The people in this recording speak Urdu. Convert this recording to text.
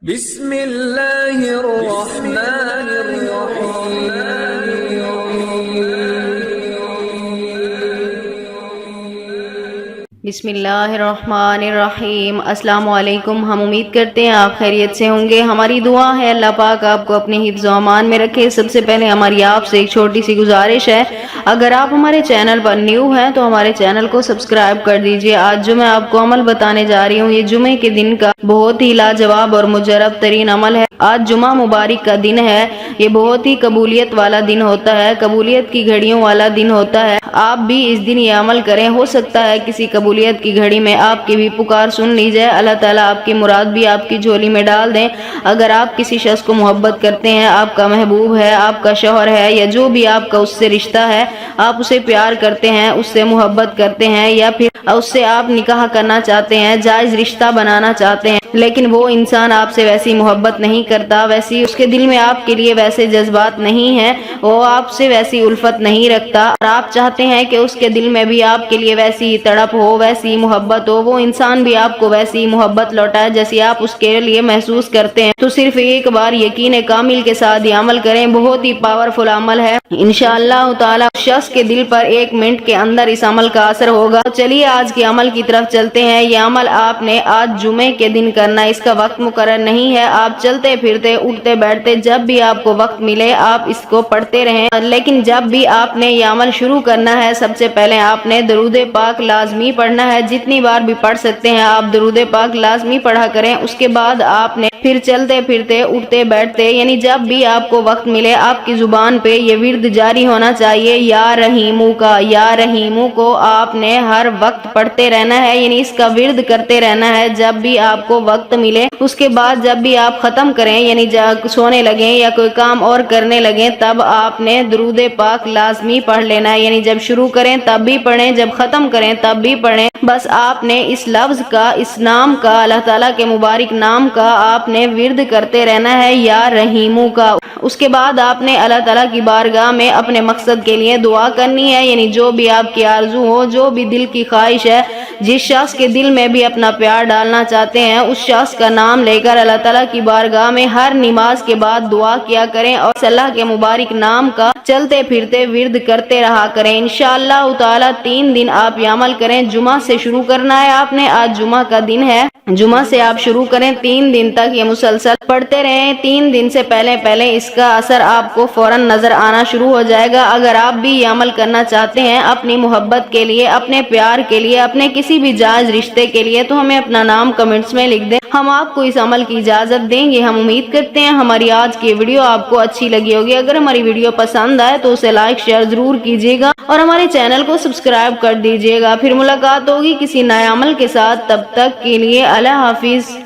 بسم اللہ الرحمن الرحیم۔ بسم اللہ الرحمن الرحیم۔ السلام علیکم۔ ہم امید کرتے ہیں آپ خیریت سے ہوں گے۔ ہماری دعا ہے اللہ پاک آپ کو اپنے حفظ و امان میں رکھے۔ سب سے پہلے ہماری آپ سے ایک چھوٹی سی گزارش ہے، اگر آپ ہمارے چینل پر نیو ہیں تو ہمارے چینل کو سبسکرائب کر دیجئے۔ آج جو میں آپ کو عمل بتانے جا رہی ہوں، یہ جمعے کے دن کا بہت ہی لاجواب اور مجرب ترین عمل ہے۔ آج جمعہ مبارک کا دن ہے، یہ بہت ہی قبولیت والا دن ہوتا ہے، قبولیت کی گھڑیوں والا دن ہوتا ہے۔ آپ بھی اس دن یہ عمل کریں، ہو سکتا ہے کسی قبولیت کی گھڑی میں آپ کی بھی پکار سن لی جائے، اللہ تعالیٰ آپ کی مراد بھی آپ کی جھولی میں ڈال دیں۔ اگر آپ کسی شخص کو محبت کرتے ہیں، آپ کا محبوب ہے، آپ کا شوہر ہے، یا جو بھی آپ کا اس سے رشتہ ہے، آپ اسے پیار کرتے ہیں، اس سے محبت کرتے ہیں، یا پھر اس سے آپ نکاح کرنا چاہتے ہیں، جائز رشتہ بنانا چاہتے ہیں، لیکن وہ انسان آپ سے ویسی محبت نہیں کرتا، ویسی اس کے دل میں آپ کے لیے ویسے جذبات نہیں ہیں، وہ آپ سے ویسی الفت نہیں رکھتا، اور آپ چاہتے ہیں کہ اس کے دل میں بھی آپ کے لیے ویسی تڑپ ہو، ویسی محبت ہو، وہ انسان بھی آپ کو ویسی محبت لوٹائے جیسی آپ اس کے لیے محسوس کرتے ہیں، تو صرف ایک بار یقین کامل کے ساتھ یہ عمل کریں۔ بہت ہی پاورفل عمل ہے، انشاءاللہ تعالی شخص کے دل پر 1 منٹ کے اندر اس عمل کا اثر ہوگا۔ چلیے آج کے عمل کی طرف چلتے ہیں۔ یہ عمل آپ نے آج جمعے کے دن کرنا، اس کا وقت مقرر نہیں ہے، آپ چلتے پھرتے اٹھتے بیٹھتے جب بھی آپ کو وقت ملے آپ اس کو پڑھتے رہیں، لیکن جب بھی آپ نے یہ عمل شروع کرنا ہے، سب سے پہلے آپ نے درود پاک لازمی پڑھنا ہے۔ جتنی بار بھی پڑھ سکتے ہیں آپ درود پاک لازمی پڑھا کریں۔ اس کے بعد آپ نے پھر چلتے پھرتے اٹھتے بیٹھتے، یعنی جب بھی آپ کو وقت ملے، آپ کی زبان پہ یہ ورد جاری ہونا چاہیے، یا رحیمو کا، یا رحیمو کو آپ نے ہر وقت پڑھتے رہنا ہے، یعنی اس کا ورد کرتے رہنا ہے جب بھی آپ کو وقت ملے۔ اس کے بعد جب بھی آپ ختم کریں، یعنی سونے لگیں یا کوئی کام اور کرنے لگیں، تب آپ نے درود پاک لازمی پڑھ لینا ہے، یعنی جب شروع کریں تب بھی پڑھیں، جب ختم کریں تب بھی پڑھیں۔ بس آپ نے اس لفظ کا، اس نام کا، اللہ تعالیٰ کے مبارک نام کا آپ نے ورد کرتے رہنا ہے، یا رحیمو کا۔ اس کے بعد آپ نے اللہ تعالیٰ کی بارگاہ میں اپنے مقصد کے لیے دعا کرنی ہے، یعنی جو بھی آپ کی آرزو ہو، جو بھی دل کی خواہش ہے، جس شخص کے دل میں بھی اپنا پیار ڈالنا چاہتے ہیں، اس شخص کا نام لے کر اللہ تعالیٰ کی بارگاہ میں ہر نماز کے بعد دعا کیا کریں، اور اللہ کے مبارک نام کا چلتے پھرتے ورد کرتے رہا کریں۔ انشاءاللہ تعالیٰ 3 دن آپ یہ عمل کریں۔ جمعہ سے شروع کرنا ہے آپ نے، آج جمعہ کا دن ہے، جمعہ سے آپ شروع کریں، 3 دن تک یہ مسلسل پڑھتے رہیں۔ 3 دن سے پہلے اس کا اثر آپ کو فوراً نظر آنا شروع ہو جائے گا۔ اگر آپ بھی یہ عمل کرنا چاہتے ہیں اپنی محبت کے لیے، اپنے پیار کے لیے، اپنے کسی بھی جائز رشتے کے لیے، تو ہمیں اپنا نام کمنٹس میں لکھ دیں، ہم آپ کو اس عمل کی اجازت دیں گے۔ ہم امید کرتے ہیں ہماری آج کی ویڈیو آپ کو اچھی لگی ہوگی۔ اگر ہماری ویڈیو پسند آئے تو اسے لائک شیئر ضرور کیجیے گا، اور ہمارے چینل کو سبسکرائب کر دیجیے گا۔ پھر ملاقات ہوگی کسی نئے عمل کے ساتھ، تب تک کے لیے اللہ حافظ۔